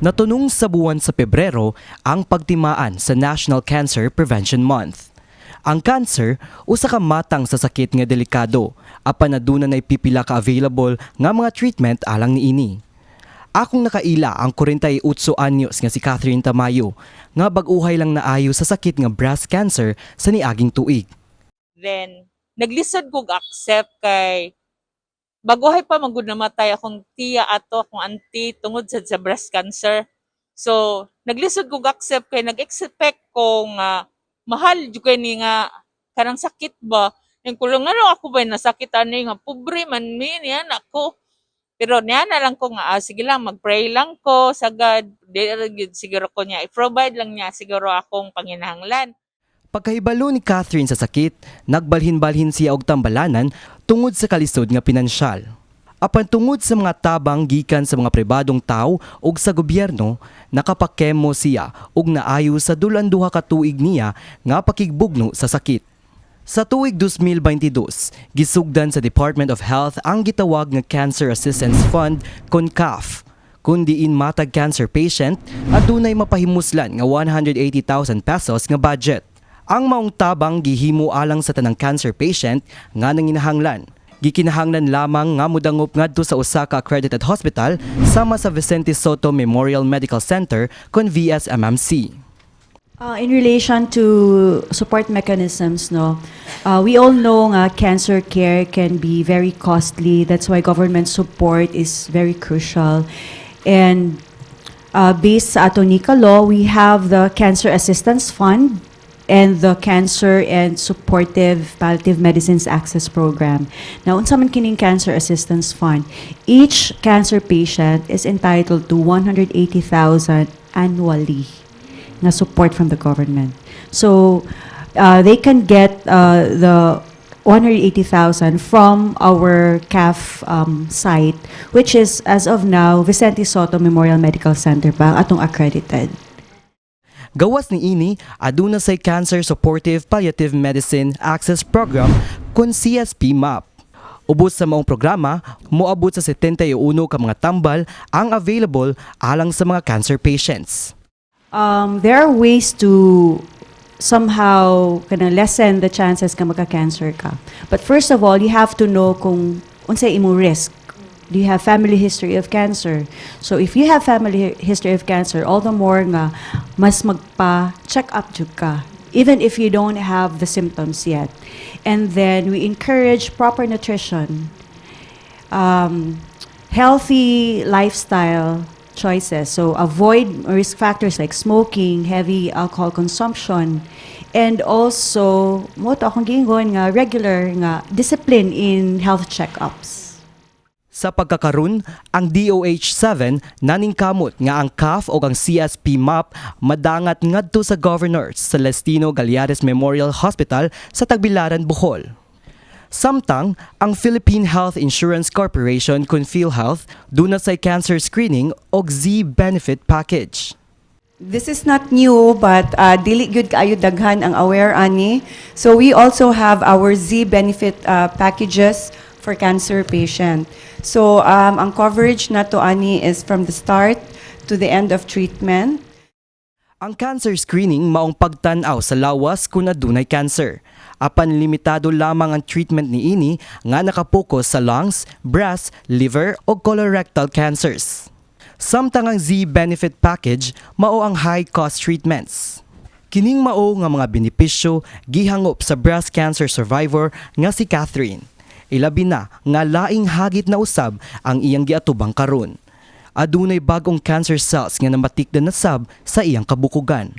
Natunong sa buwan sa Pebrero ang pagtimaan sa National Cancer Prevention Month. Ang cancer usa ka matang sa sakit nga delikado, apan aduna nay pipila ka available nga mga treatment alang niini. Akong nakaila ang 48 anyos nga si Catherine Tamayo nga bag-uhay lang naayo sa sakit nga breast cancer sa niaging tuig. Then naglisod kog accept kay baguhay pa magud namatay akong tiya ato akong auntie tungod sa breast cancer. So naglisod kog accept kay nag-expect ko nga mahal jud kay ni nga kanang sakit ba. Yung kulong ano ako ba nasakit ani nga pobre man mi niyan ako. Pero niya na lang ko nga sige lang mag-pray lang ko sa God. Siguro ko niya i-provide lang niya siguro akong panginahanglan. Pagkahibalo ni Catherine sa sakit, nagbalhin-balhin siya og tambalanan tungod sa kalisod nga pinansyal. Apan tungod sa mga tabang gikan sa mga pribadong tao ug sa gobyerno, nakapakemo siya ug naayo sa dulan-duha ka tuig niya nga pakigbugno sa sakit. Sa tuig 2022, gisugdan sa Department of Health ang gitawag nga Cancer Assistance Fund kon CAF. Kung diin matag cancer patient, adunay mapahimuslan nga 180,000 pesos nga budget. Ang maong tabang gihimo alang sa tanang cancer patient nga nanginahanglan. Gikinahanglan lamang nga mudangop ngadto sa usa ka accredited hospital sama sa Vicente Soto Memorial Medical Center kon VSMMC. In relation to support mechanisms, we all know cancer care can be very costly. That's why government support is very crucial. And based sa ato NICA law, we have the Cancer Assistance Fund and the Cancer and Supportive Palliative Medicines Access Program. Now, unsa man kining Cancer Assistance Fund, each cancer patient is entitled to 180,000 annually na support from the government. So, they can get the 180,000 from our CAF site, which is, as of now, Vicente Soto Memorial Medical Center pa, atong accredited. Gawas ni ini, aduna say Cancer Supportive Palliative Medicine Access Program kon CSP MAP. Ubos sa maong programa, moabot sa 71 ka mga tambal ang available alang sa mga cancer patients. There are ways to somehow lessen the chances ka magka-cancer ka. But first of all, you have to know kung unsay imo risk. Do you have family history of cancer? So if you have family history of cancer, all the more nga mas magpa-check up jud ka, even if you don't have the symptoms yet. And then we encourage proper nutrition, healthy lifestyle choices. So avoid risk factors like smoking, heavy alcohol consumption, and also mo to akong gingon nga regular nga discipline in health checkups. Sa pagkakaroon, ang DOH-7 naningkamot nga ang CAF o ang CSP MAP madangat ngadto sa Governor Celestino Galeares Memorial Hospital sa Tagbilaran, Bohol. Samtang, ang Philippine Health Insurance Corporation kun PhilHealth duna say cancer screening og Z-benefit package. This is not new, but dili gyud kaayo daghan ang aware ani. So we also have our Z-benefit packages for cancer patient. So ang coverage nato ani is from the start to the end of treatment. Ang cancer screening maong pagtan-aw sa lawas kung adunay cancer. Apan limitado lamang ang treatment niini nga nakapokus sa lungs, breast, liver o colorectal cancers. Samtang ang Z-benefit package mao ang high-cost treatments. Kining mao nga mga benepisyo gihangop sa breast cancer survivor nga si Catherine. Ilabi na nga laing hagit na usab ang iyang giatubang karon. Adunay bagong cancer cells nga namatikdan na sab sa iyang kabukugan.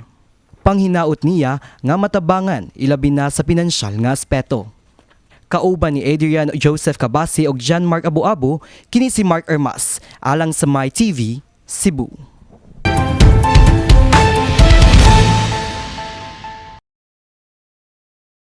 Panghinaot niya nga matabangan ilabi na sa pinansyal nga aspeto. Kauban ni Adrian Joseph Cabasi og John Mark Abu-Abu, kini si Mark Ermas alang sa My TV, Cebu.